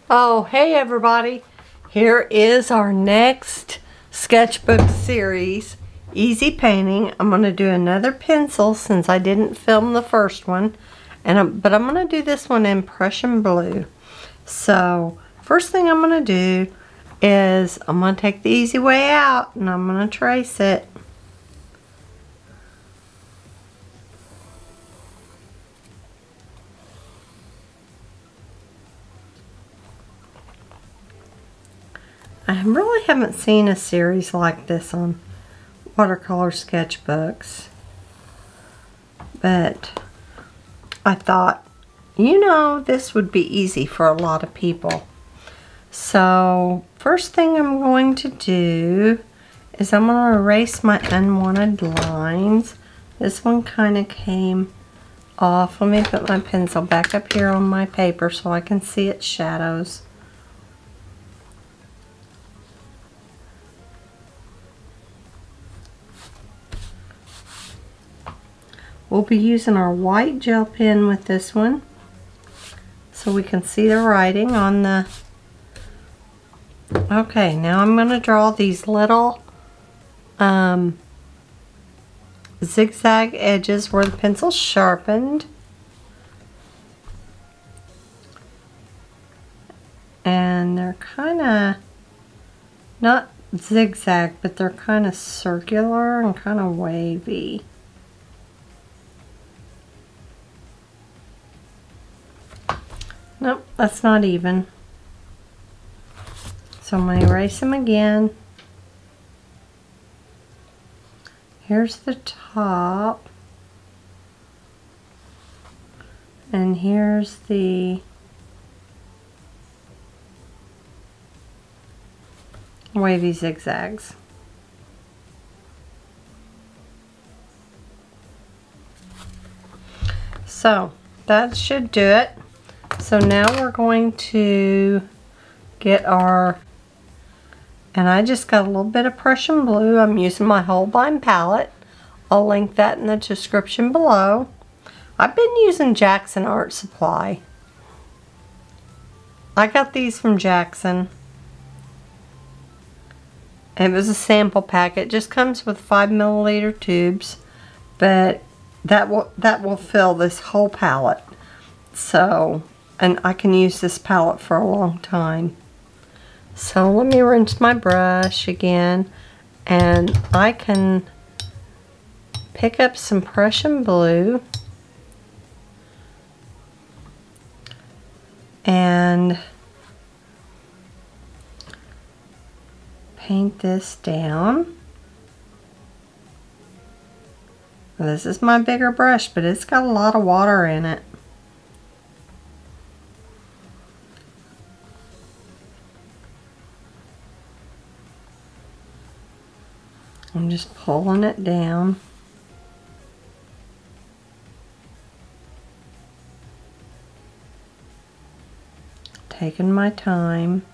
Oh, hey everybody. Here is our next sketchbook series, Easy Painting. I'm going to do another pencil since I didn't film the first one. But I'm going to do this one in Prussian blue. So, first thing I'm going to do is I'm going to take the easy way out and I'm going to trace it. I really haven't seen a series like this on watercolor sketchbooks, but I thought, this would be easy for a lot of people. So first thing I'm going to do is I'm going to erase my unwanted lines. This one kind of came off. Let me put my pencil back up here on my paper so I can see its shadows. We'll be using our white gel pen with this one so we can see the writing on the... Okay, now I'm going to draw these little zigzag edges where the pencil's sharpened. And they're kind of not zigzag, but they're kind of circular and kind of wavy. Nope, that's not even. So I'm going to erase them again. Here's the top. And here's the wavy zigzags. So that should do it. So now we're going to get our, and I just got a little bit of Prussian blue. I'm using my Holbein palette. I'll link that in the description below. I've been using Jackson Art Supply. I got these from Jackson. It was a sample pack. It just comes with 5ml tubes, but that will fill this whole palette. So, and I can use this palette for a long time. So let me rinse my brush again, and I can pick up some Prussian blue and paint this down. This is my bigger brush, but it's got a lot of water in it. I'm just pulling it down. Taking my time.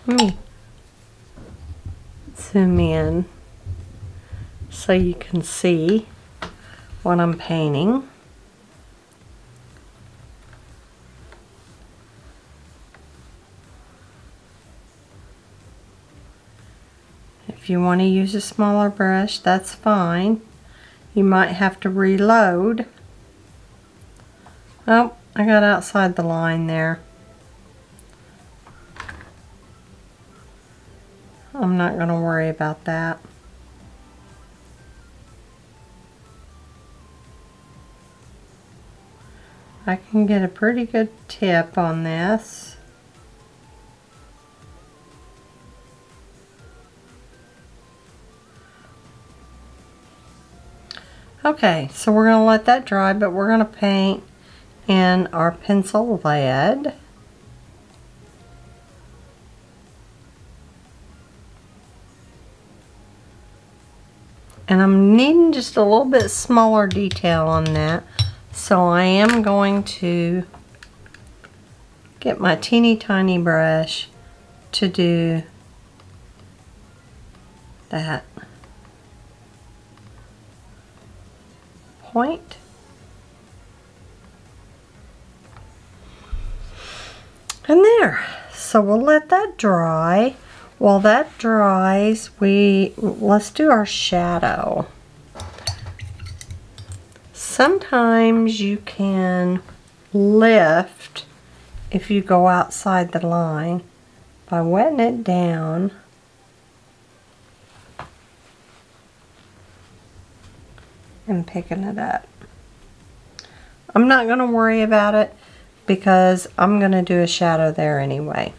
Let me zoom in so you can see what I'm painting. If you want to use a smaller brush, that's fine. You might have to reload. Oh, I got outside the line there. I'm not going to worry about that. I can get a pretty good tip on this. Okay, so we're going to let that dry, but we're going to paint in our pencil lead. And I'm needing just a little bit smaller detail on that. So I am going to get my teeny tiny brush to do that. point. And there. So we'll let that dry. While that dries, let's do our shadow. Sometimes you can lift if you go outside the line by wetting it down and picking it up. I'm not going to worry about it because I'm going to do a shadow there anyway.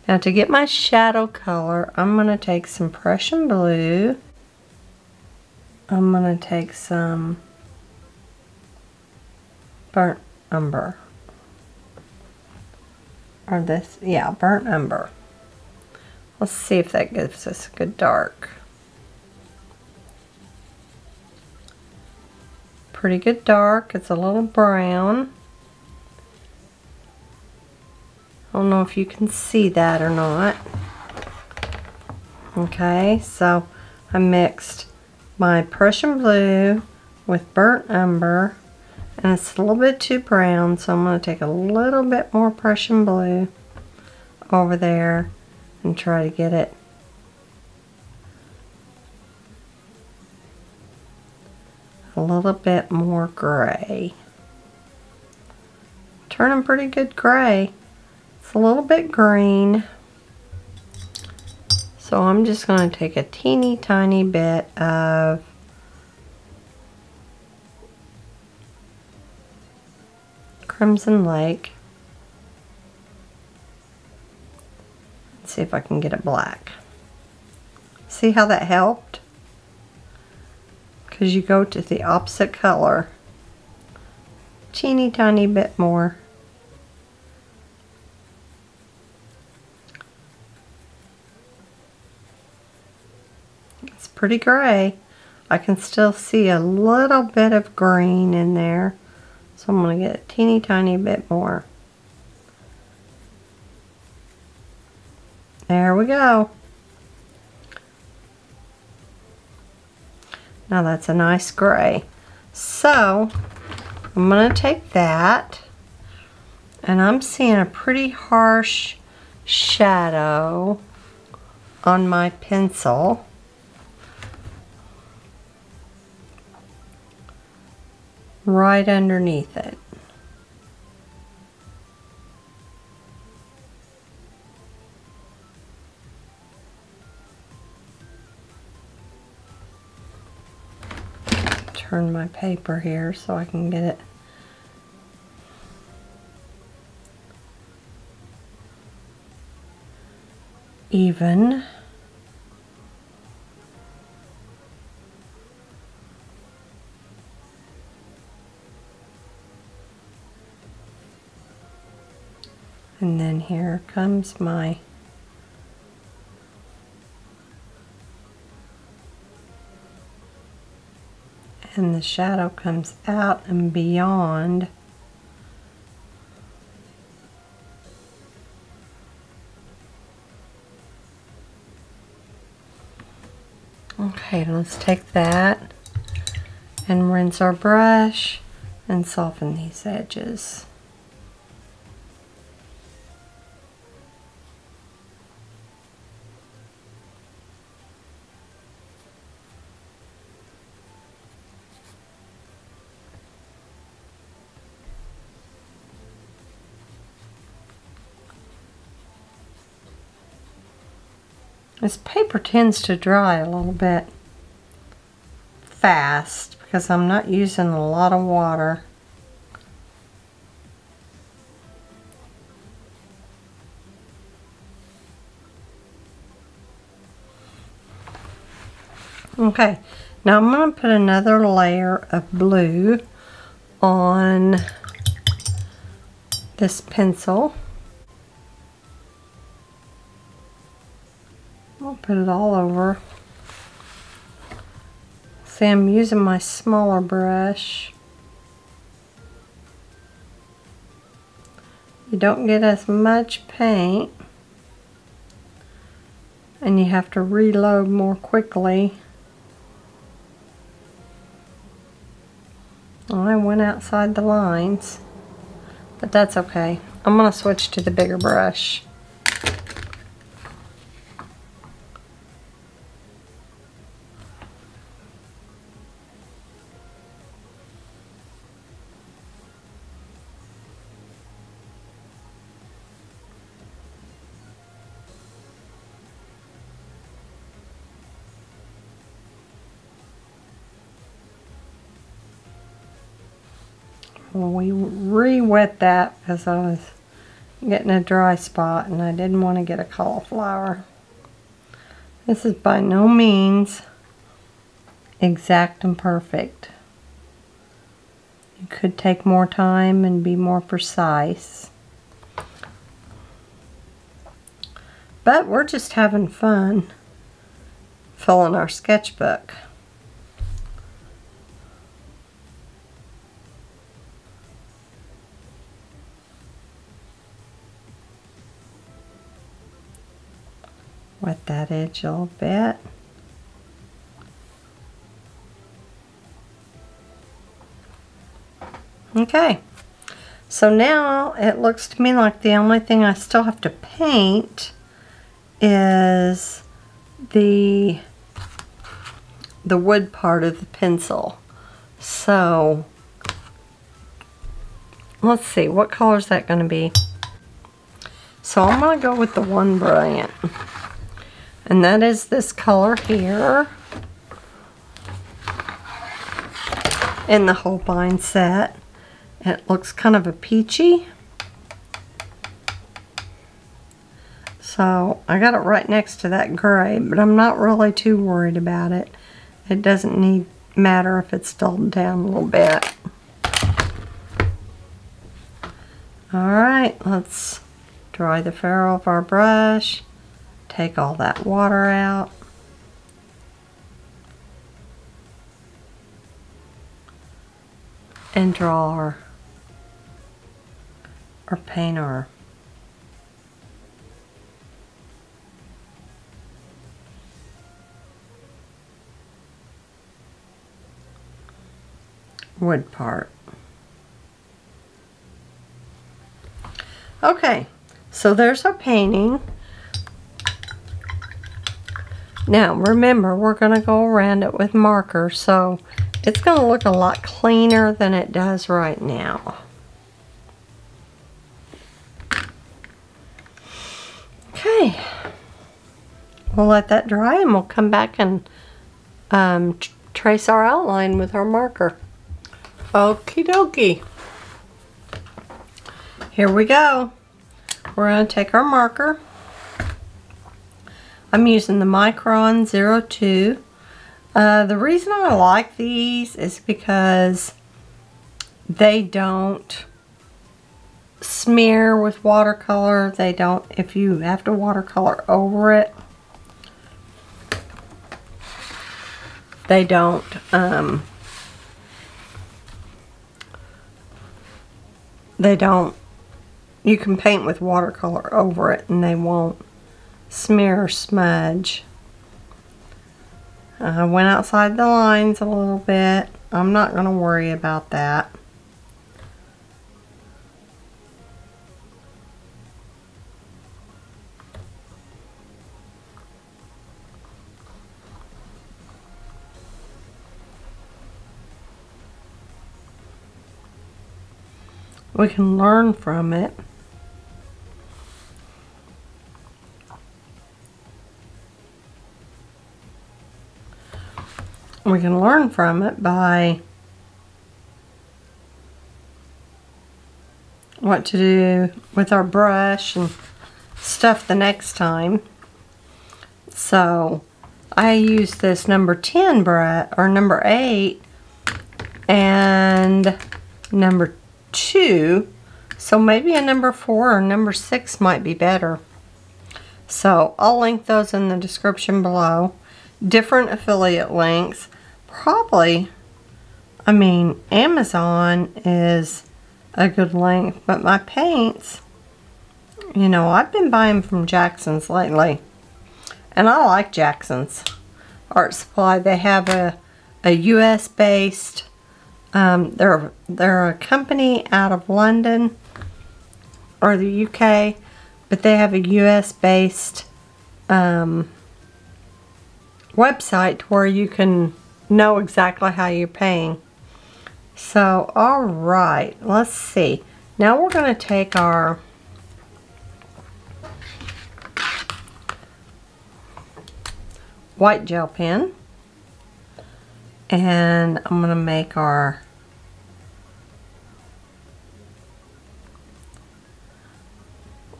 Now to get my shadow color, I'm going to take some Prussian blue. I'm going to take some burnt umber. Or this, yeah, burnt umber. Let's see if that gives us a good dark. Pretty good dark. It's a little brown. I don't know if you can see that or not. Okay, so I mixed my Prussian blue with burnt umber, and it's a little bit too brown, so I'm going to take a little bit more Prussian blue over there and try to get it a little bit more gray. Turning pretty good gray. It's a little bit green. So I'm just going to take a teeny tiny bit of Crimson Lake. Let's see if I can get it black. See how that helped? Because you go to the opposite color. Teeny tiny bit more. It's pretty gray. I can still see a little bit of green in there. So I'm going to get a teeny tiny bit more. There we go. Now that's a nice gray. So I'm going to take that, and I'm seeing a pretty harsh shadow on my pencil. Right underneath it. Turn my paper here so I can get it even. And then here comes my and the shadow comes out and beyond. Okay, let's take that and rinse our brush and soften these edges. This paper tends to dry a little bit fast because I'm not using a lot of water. Okay, now I'm going to put another layer of blue on this pencil. I'll put it all over. See, I'm using my smaller brush. You don't get as much paint, and you have to reload more quickly. I went outside the lines, but that's okay. I'm going to switch to the bigger brush. We re-wet that because I was getting a dry spot and I didn't want to get a cauliflower. This is by no means exact and perfect. You could take more time and be more precise. But we're just having fun filling our sketchbook. Wet that edge a little bit. Okay, so now it looks to me like the only thing I still have to paint is the wood part of the pencil. So let's see, what color is that going to be? So I'm going to go with the One Brilliant. And that is this color here in the Holbein set. It looks kind of a peachy. So I got it right next to that gray, but I'm not really too worried about it. It doesn't matter if it's dulled down a little bit. Alright, let's dry the ferrule of our brush. Take all that water out. And draw or paint our wood part. Okay, so there's our painting. Now remember, we're going to go around it with marker, so it's going to look a lot cleaner than it does right now. Okay, we'll let that dry and we'll come back and trace our outline with our marker. Okie dokie. Here we go. We're going to take our marker. I'm using the Micron 02. The reason I like these is because they don't smear with watercolor. They don't, if you have to watercolor over it, they don't you can paint with watercolor over it and they won't smear or smudge. I went outside the lines a little bit. I'm not going to worry about that. We can learn from it. We can learn from it by what to do with our brush and stuff the next time. So I use this number 10 brush, or number 8 and number 2, so maybe a number 4 or number 6 might be better. So I'll link those in the description below. Different affiliate links. Probably, I mean, Amazon is a good link, but my paints, you know, I've been buying from Jackson's lately, and I like Jackson's Art Supply. They have a US based They're a company out of London or the UK, but they have a US based website where you can know exactly how you're paying. So, alright, let's see. Now we're going to take our white gel pen, and I'm going to make our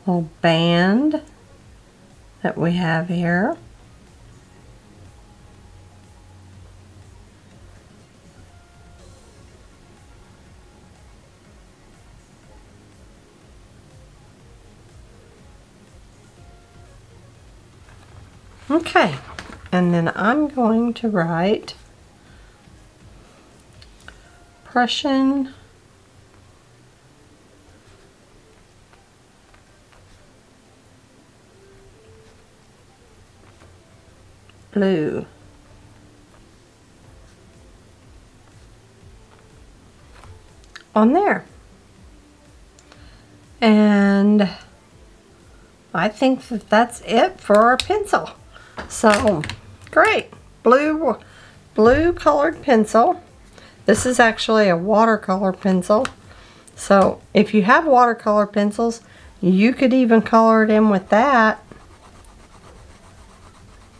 little band that we have here. Okay, and then I'm going to write Prussian blue. On there. And I think that that's it for our pencil. So, great. Blue colored pencil. This is actually a watercolor pencil. So, if you have watercolor pencils, you could even color it in with that.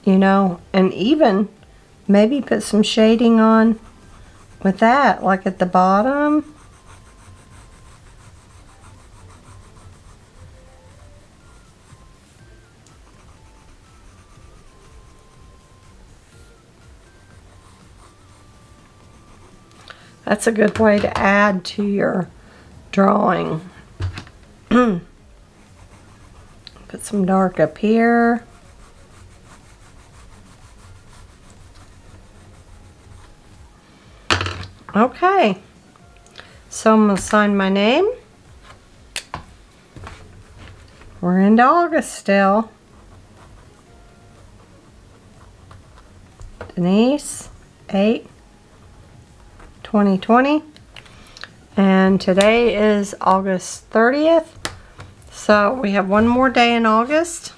You know, and even maybe put some shading on with that, like at the bottom. That's a good way to add to your drawing. Put some dark up here. Okay, so I'm going to sign my name. We're into August still. Denise, 8/2020. And today is August 30th. So we have one more day in August,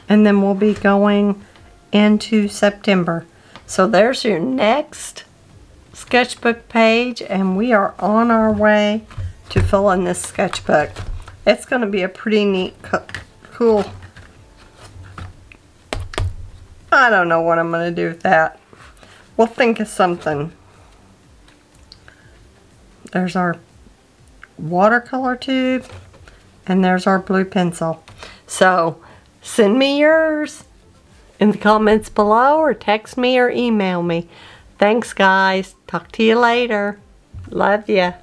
and then we'll be going into September. So there's your next sketchbook page, and we are on our way to fill in this sketchbook. It's going to be a pretty neat, cool, I don't know what I'm going to do with that. We'll think of something. There's our watercolor tube, and there's our blue pencil. So send me yours in the comments below, or text me or email me. Thanks, guys. Talk to you later. Love ya.